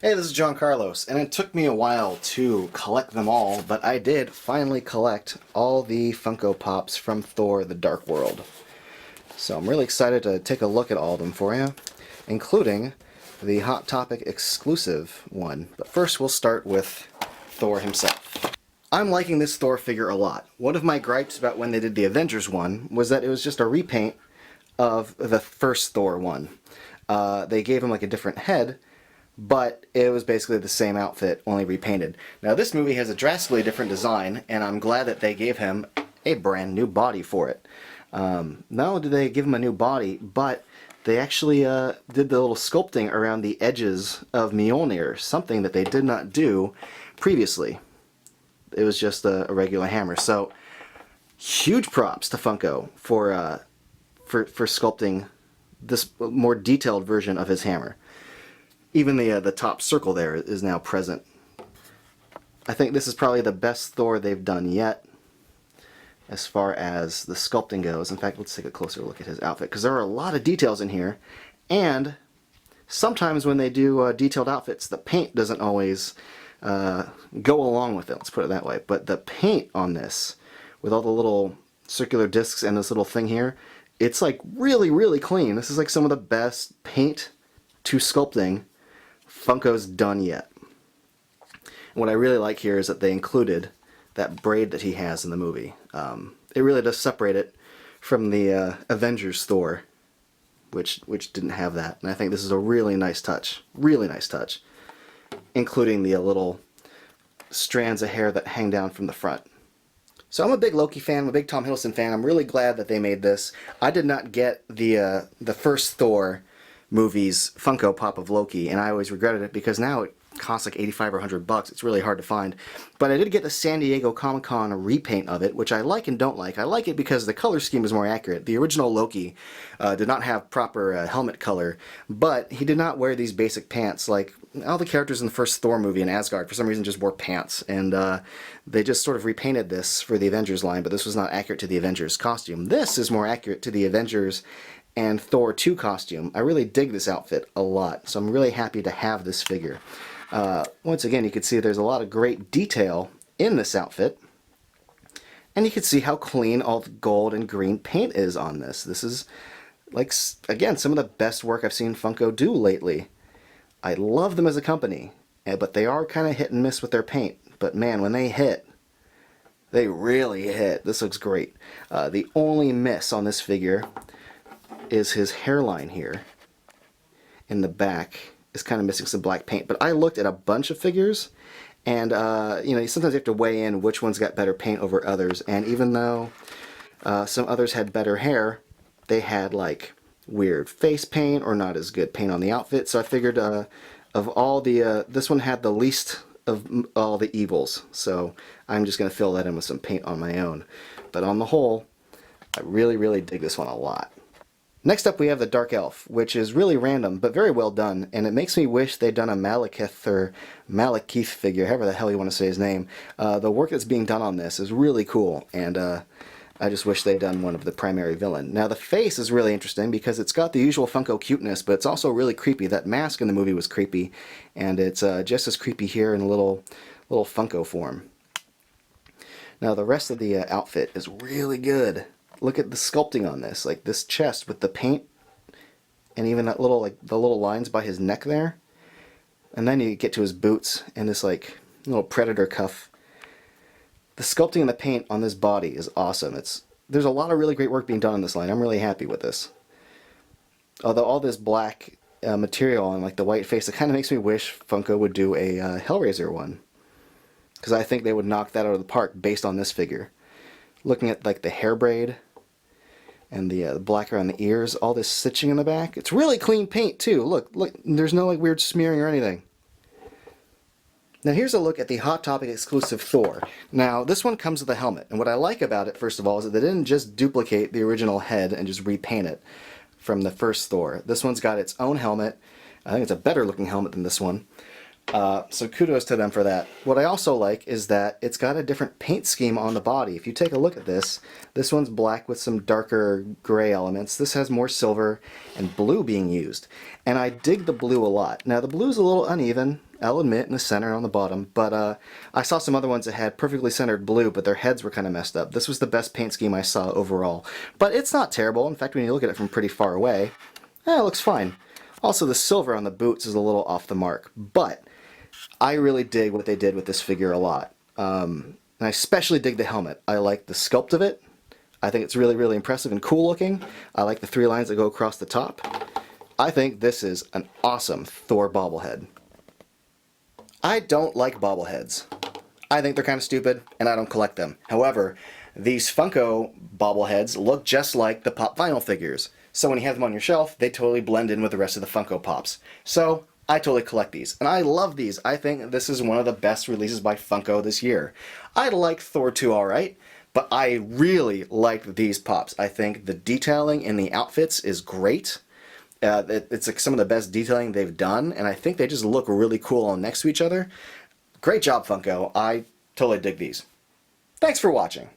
Hey, this is John Carlos, and it took me a while to collect them all, but I did finally collect all the Funko Pops from Thor: The Dark World. So I'm really excited to take a look at all of them for you, including the Hot Topic exclusive one. But first we'll start with Thor himself. I'm liking this Thor figure a lot. One of my gripes about when they did the Avengers one was that it was just a repaint of the first Thor one. They gave him like a different head, but it was basically the same outfit, only repainted. Now this movie has a drastically different design, and I'm glad that they gave him a brand new body for it. Not only did they give him a new body, but they actually did the little sculpting around the edges of Mjolnir, something that they did not do previously. It was just a regular hammer. So huge props to Funko for sculpting this more detailed version of his hammer. Even the top circle there is now present. I think this is probably the best Thor they've done yet as far as the sculpting goes. In fact, let's take a closer look at his outfit, because there are a lot of details in here, and sometimes when they do detailed outfits, the paint doesn't always go along with it, let's put it that way. But the paint on this, with all the little circular discs and this little thing here, it's like really, really clean. This is like some of the best paint to sculpting Funko's done yet. And what I really like here is that they included that braid that he has in the movie. It really does separate it from the Avengers Thor, which didn't have that. And I think this is a really nice touch. Really nice touch. Including the little strands of hair that hang down from the front. So I'm a big Loki fan, I'm a big Tom Hiddleston fan. I'm really glad that they made this. I did not get the first Thor movie's Funko Pop of Loki, and I always regretted it because now it costs like 85 or 100 bucks. It's really hard to find. But I did get the San Diego Comic-Con repaint of it, which I like and don't like. I like it because the color scheme is more accurate. The original Loki did not have proper helmet color, but he did not wear these basic pants. Like all the characters in the first Thor movie in Asgard, for some reason, just wore pants, and they just sort of repainted this for the Avengers line, but this was not accurate to the Avengers costume. This is more accurate to the Avengers and Thor 2 costume. I really dig this outfit a lot, so I'm really happy to have this figure. Once again, you can see there's a lot of great detail in this outfit, and you can see how clean all the gold and green paint is on this. This is, like, again, some of the best work I've seen Funko do lately. I love them as a company, but they are kind of hit and miss with their paint. But man, when they hit, they really hit. This looks great. The only miss on this figure is his hairline here in the back is kind of missing some black paint. But I looked at a bunch of figures, and you know, sometimes you have to weigh in which ones got better paint over others. And even though some others had better hair, they had like weird face paint or not as good paint on the outfit. So I figured of all the this one had the least of all the evils. So I'm just going to fill that in with some paint on my own. But on the whole, I really, really dig this one a lot. Next up we have the Dark Elf, which is really random, but very well done, and it makes me wish they'd done a Malekith or Malekith figure, however the hell you want to say his name. The work that's being done on this is really cool, and I just wish they'd done one of the primary villain. Now the face is really interesting because it's got the usual Funko cuteness, but it's also really creepy. That mask in the movie was creepy, and it's just as creepy here in a little Funko form. Now the rest of the outfit is really good. Look at the sculpting on this, like this chest with the paint, and even that little, like the little lines by his neck there. And then you get to his boots and this like little predator cuff. The sculpting and the paint on this body is awesome. There's a lot of really great work being done on this line. I'm really happy with this. Although all this black material and like the white face, it kind of makes me wish Funko would do a Hellraiser one, because I think they would knock that out of the park based on this figure. Looking at like the hair braid and the black around the ears, all this stitching in the back. It's really clean paint too. Look, there's no like weird smearing or anything. Now here's a look at the Hot Topic exclusive Thor. Now this one comes with a helmet, and what I like about it, first of all, is that they didn't just duplicate the original head and just repaint it from the first Thor. This one's got its own helmet. I think it's a better looking helmet than this one. So kudos to them for that. What I also like is that it's got a different paint scheme on the body. If you take a look at this one's black with some darker gray elements. This has more silver and blue being used. And I dig the blue a lot. Now the blue's a little uneven. I'll admit, in the center and on the bottom, but I saw some other ones that had perfectly centered blue, but their heads were kind of messed up. This was the best paint scheme I saw overall. But it's not terrible. In fact, when you look at it from pretty far away, it looks fine. Also, the silver on the boots is a little off the mark, but I really dig what they did with this figure a lot. And I especially dig the helmet. I like the sculpt of it. I think it's really, really impressive and cool looking. I like the 3 lines that go across the top. I think this is an awesome Thor bobblehead. I don't like bobbleheads. I think they're kind of stupid, and I don't collect them. However, these Funko bobbleheads look just like the Pop vinyl figures. So when you have them on your shelf, they totally blend in with the rest of the Funko Pops. So I totally collect these, and I love these. I think this is one of the best releases by Funko this year. I like Thor 2 alright, but I really like these Pops. I think the detailing in the outfits is great. It's like some of the best detailing they've done, and I think they just look really cool on next to each other. Great job, Funko. I totally dig these. Thanks for watching.